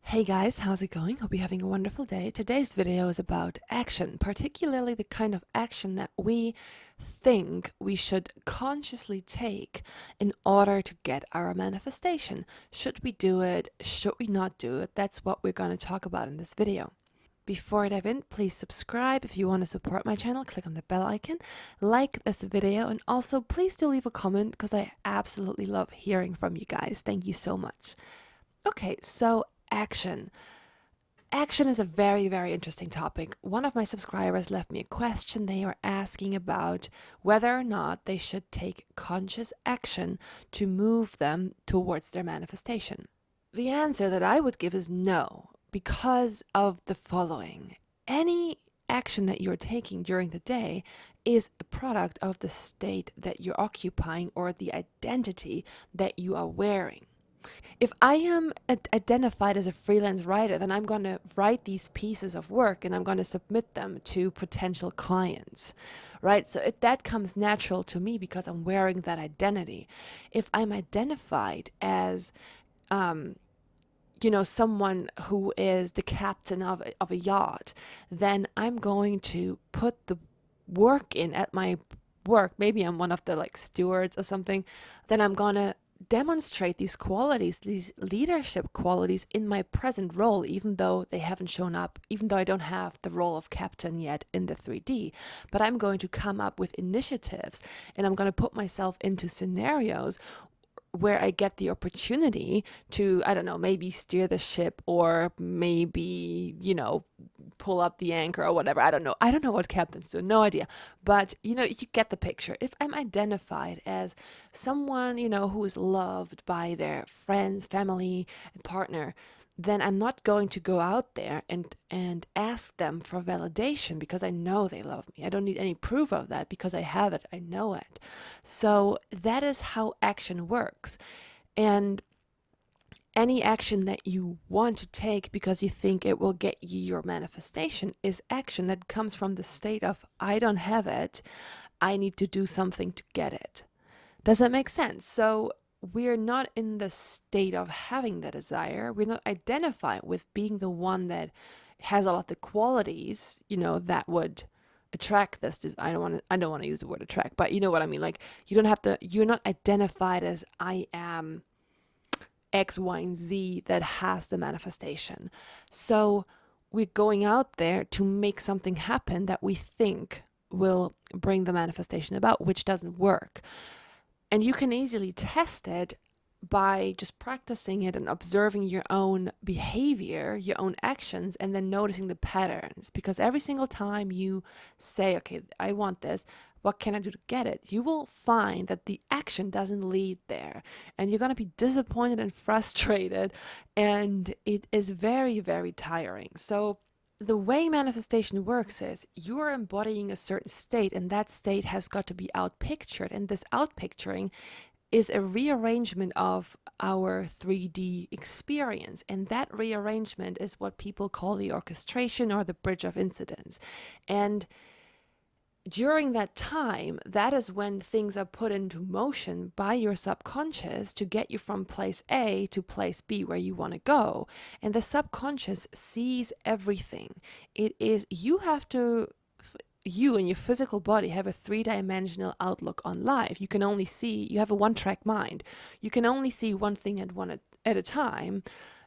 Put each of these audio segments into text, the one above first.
Hey guys, how's it going? Hope you're having a wonderful day. Today's video is about action, particularly the kind of action that we think we should consciously take in order to get our manifestation. Should we do it? Should we not do it? That's what we're going to talk about in this video. Before I dive in, please subscribe if you want to support my channel. Click on the bell icon, like this video, and also please do leave a comment because I absolutely love hearing from you guys. Thank you so much. Okay, so action. Action is a very, very interesting topic. One of my subscribers left me a question. They were asking about whether or not they should take conscious action to move them towards their manifestation. The answer that I would give is no, because of the following. Any action that you're taking during the day is a product of the state that you're occupying or the identity that you are wearing. If I am identified as a freelance writer, then I'm going to write these pieces of work and I'm going to submit them to potential clients, right? So that comes natural to me because I'm wearing that identity. If I'm identified as, someone who is the captain of a yacht, then I'm going to put the work in at my work. Maybe I'm one of the stewards or something. Then I'm going to demonstrate these qualities, these leadership qualities in my present role, even though they haven't shown up, even though I don't have the role of captain yet in the 3D. But I'm going to come up with initiatives and I'm going to put myself into scenarios where I get the opportunity to, I don't know, maybe steer the ship or maybe, pull up the anchor or whatever. I don't know. I don't know what captains do. No idea. But, you get the picture. If I'm identified as someone, who is loved by their friends, family, and partner, then I'm not going to go out there and ask them for validation because I know they love me. I don't need any proof of that because I have it. I know it. So that is how action works. And any action that you want to take because you think it will get you your manifestation is action that comes from the state of, I don't have it. I need to do something to get it. Does that make sense? So we're not in the state of having the desire. We're not identified with being the one that has a lot of the qualities, that would attract this. I don't want to use the word attract, but you know what I mean. Like you're not identified as I am X, Y, and Z that has the manifestation. So we're going out there to make something happen that we think will bring the manifestation about, which doesn't work. And you can easily test it by just practicing it and observing your own behavior, your own actions, and then noticing the patterns. Because every single time you say, okay, I want this, what can I do to get it? You will find that the action doesn't lead there. And you're going to be disappointed and frustrated. And it is very, very tiring. So the way manifestation works is you're embodying a certain state, and that state has got to be outpictured. And this outpicturing is a rearrangement of our 3D experience. And that rearrangement is what people call the orchestration or the bridge of incidents. And during that time, that is when things are put into motion by your subconscious to get you from place A to place B where you want to go. And the subconscious sees everything. It is, you and your physical body have a 3-dimensional outlook on life. You can only see, you have a one-track mind. You can only see one thing at a time.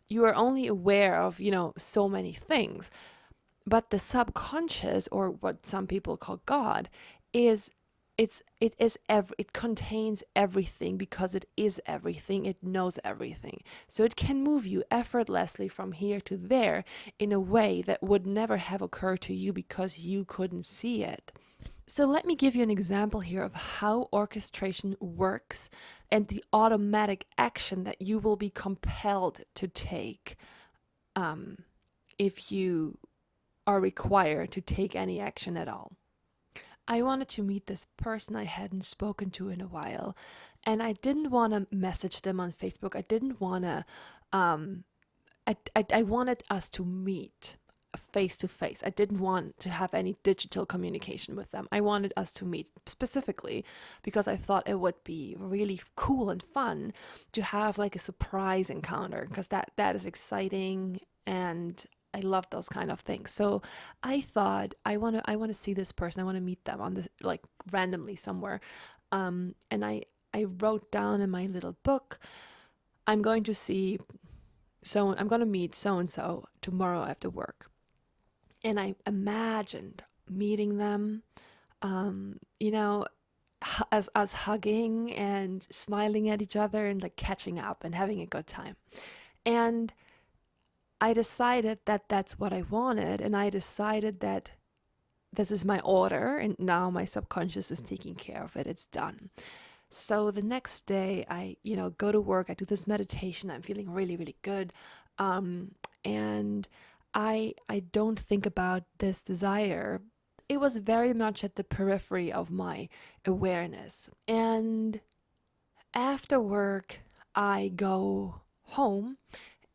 You are only aware of, so many things. But the subconscious, or what some people call God, it contains everything because it is everything. It knows everything. So it can move you effortlessly from here to there in a way that would never have occurred to you because you couldn't see it. So let me give you an example here of how orchestration works and the automatic action that you will be compelled to take if you are required to take any action at all. I wanted to meet this person I hadn't spoken to in a while, and I didn't want to message them on Facebook. I didn't want to, I wanted us to meet face to face. I didn't want to have any digital communication with them. I wanted us to meet specifically because I thought it would be really cool and fun to have like a surprise encounter, because that is exciting and I love those kind of things. So I thought I want to see this person. I want to meet them on this, like, randomly somewhere. And I wrote down in my little book, I'm going to see I'm going to meet so and so tomorrow after work. And I imagined meeting them, you know, as us hugging and smiling at each other and like catching up and having a good time. And I decided that that's what I wanted, and I decided that this is my order, and now my subconscious is taking care of it. It's done. So the next day, I, go to work. I do this meditation. I'm feeling really, really good, and I don't think about this desire. It was very much at the periphery of my awareness. And after work, I go home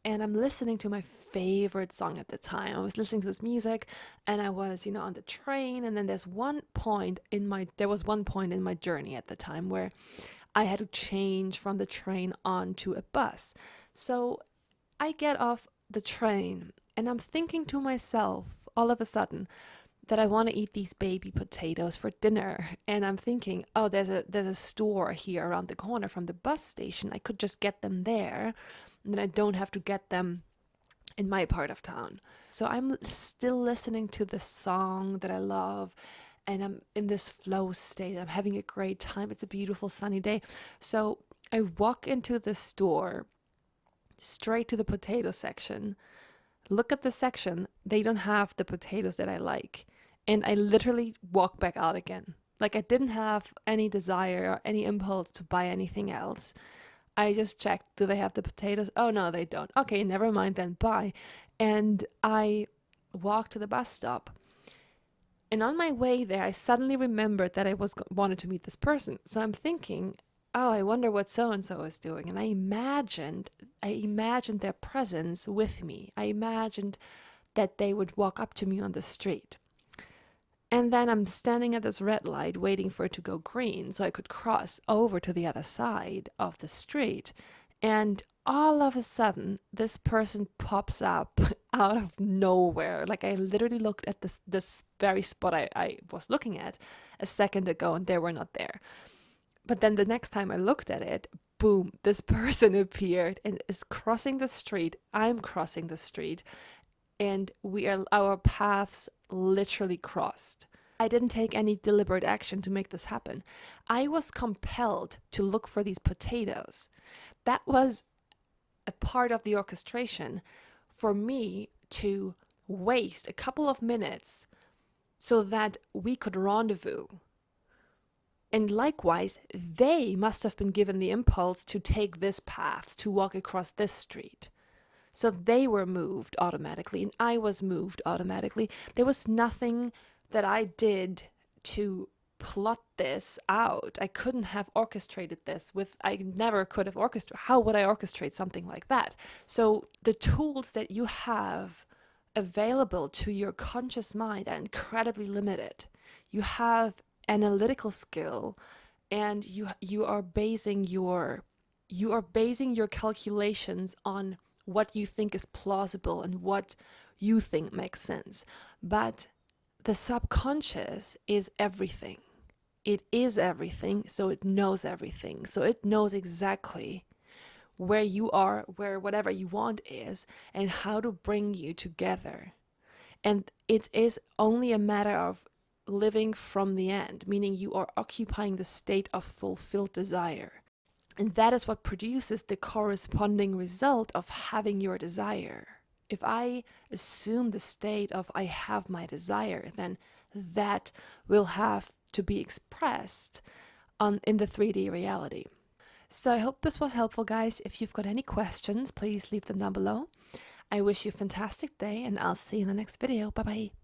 and I'm listening to my favorite song at the time. I was listening to this music and I was, on the train. And then there was one point in my journey at the time where I had to change from the train onto a bus. So I get off the train and I'm thinking to myself all of a sudden that I want to eat these baby potatoes for dinner. And I'm thinking, oh, there's a store here around the corner from the bus station. I could just get them there, and then I don't have to get them in my part of town. So I'm still listening to the song that I love, and I'm in this flow state. I'm having a great time. It's a beautiful sunny day. So I walk into the store, straight to the potato section, look at the section. They don't have the potatoes that I like. And I literally walk back out again. Like, I didn't have any desire or any impulse to buy anything else. I just checked, do they have the potatoes? Oh, no, they don't. Okay, never mind then, bye. And I walked to the bus stop. And on my way there, I suddenly remembered that I wanted to meet this person. So I'm thinking, oh, I wonder what so-and-so is doing. And I imagined their presence with me. I imagined that they would walk up to me on the street. And then I'm standing at this red light waiting for it to go green so I could cross over to the other side of the street. And all of a sudden, this person pops up out of nowhere. Like, I literally looked at this very spot I was looking at a second ago and they were not there. But then the next time I looked at it, boom, this person appeared and is crossing the street. I'm crossing the street. And our paths literally crossed. I didn't take any deliberate action to make this happen. I was compelled to look for these potatoes. That was a part of the orchestration for me to waste a couple of minutes so that we could rendezvous. And likewise, they must have been given the impulse to take this path, to walk across this street. So they were moved automatically, and I was moved automatically. There was nothing that I did to plot this out. I couldn't have orchestrated this I never could have orchestrated. How would I orchestrate something like that? So the tools that you have available to your conscious mind are incredibly limited. You have analytical skill, and you are basing your calculations on what you think is plausible and what you think makes sense. But the subconscious is everything. It is everything, so it knows everything. So it knows exactly where you are, where whatever you want is, and how to bring you together. And it is only a matter of living from the end, meaning you are occupying the state of fulfilled desire. And that is what produces the corresponding result of having your desire. If I assume the state of I have my desire, then that will have to be expressed in the 3D reality. So I hope this was helpful, guys. If you've got any questions, please leave them down below. I wish you a fantastic day, and I'll see you in the next video. Bye-bye.